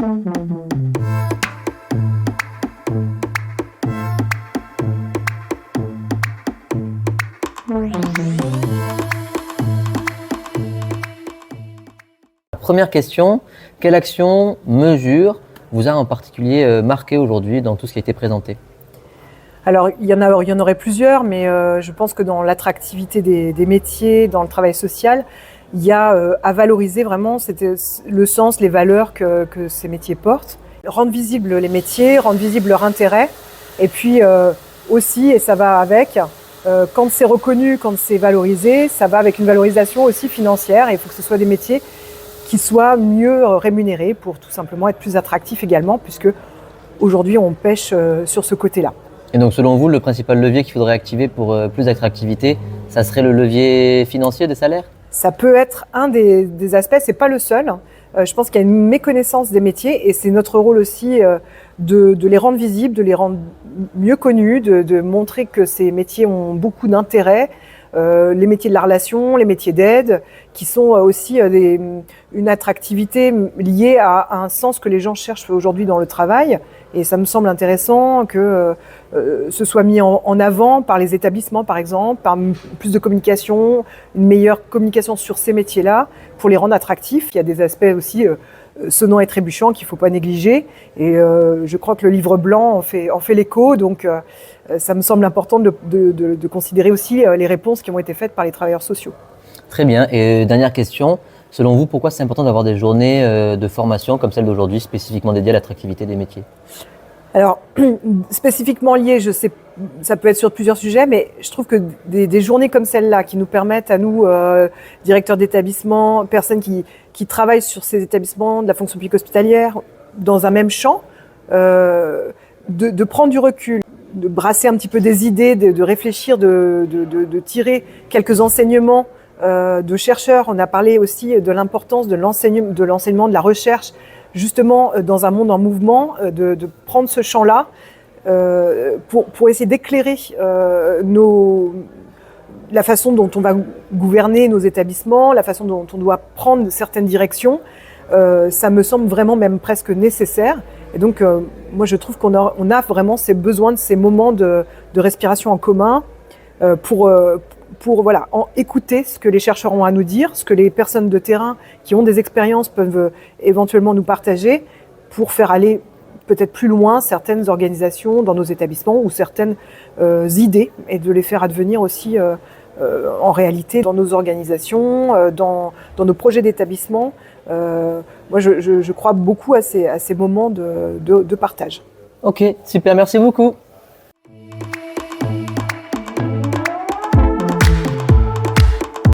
Première question, quelle action, mesure vous a en particulier marqué aujourd'hui dans tout ce qui a été présenté? Alors, il y en aurait plusieurs, mais je pense que dans l'attractivité des métiers, dans le travail social, il y a à valoriser vraiment le sens, les valeurs que ces métiers portent. Rendre visibles les métiers, rendre visible leur intérêt, et puis aussi, et ça va avec, quand c'est reconnu, quand c'est valorisé, ça va avec une valorisation aussi financière, et il faut que ce soit des métiers qui soient mieux rémunérés pour tout simplement être plus attractifs également, puisque aujourd'hui on pêche sur ce côté-là. Et donc selon vous, le principal levier qu'il faudrait activer pour plus d'attractivité, ça serait le levier financier des salaires? Ça peut être un des aspects, c'est pas le seul. Je pense qu'il y a une méconnaissance des métiers et c'est notre rôle aussi de les rendre visibles, de les rendre mieux connus, de montrer que ces métiers ont beaucoup d'intérêt. Les métiers de la relation, les métiers d'aide, qui sont aussi une attractivité liée à un sens que les gens cherchent aujourd'hui dans le travail. Et ça me semble intéressant que ce soit mis en avant par les établissements, par exemple, par plus de communication, une meilleure communication sur ces métiers-là, pour les rendre attractifs. Il y a des aspects aussi sonnants et trébuchants qu'il ne faut pas négliger. Et je crois que le livre blanc en fait l'écho. Donc ça me semble important de considérer aussi les réponses qui ont été faites par les travailleurs sociaux. Très bien. Et dernière question, selon vous, pourquoi c'est important d'avoir des journées de formation comme celle d'aujourd'hui, spécifiquement dédiées à l'attractivité des métiers? Alors, spécifiquement lié, je sais, ça peut être sur plusieurs sujets, mais je trouve que des journées comme celle-là, qui nous permettent à nous, directeurs d'établissement, personnes qui travaillent sur ces établissements de la fonction publique hospitalière, dans un même champ, de prendre du recul, de brasser un petit peu des idées, de réfléchir, de tirer quelques enseignements de chercheurs. On a parlé aussi de l'importance de l'enseignement, de la recherche, justement dans un monde en mouvement, de prendre ce champ-là pour essayer d'éclairer la façon dont on va gouverner nos établissements, la façon dont on doit prendre certaines directions. Ça me semble vraiment même presque nécessaire. Et donc, moi, je trouve qu'on a vraiment besoin de ces moments de respiration en commun pour voilà, écouter ce que les chercheurs ont à nous dire, ce que les personnes de terrain qui ont des expériences peuvent éventuellement nous partager pour faire aller peut-être plus loin certaines organisations dans nos établissements ou certaines idées et de les faire advenir aussi en réalité dans nos organisations, dans nos projets d'établissement. Moi, je crois beaucoup à ces moments de partage. Ok, super, merci beaucoup.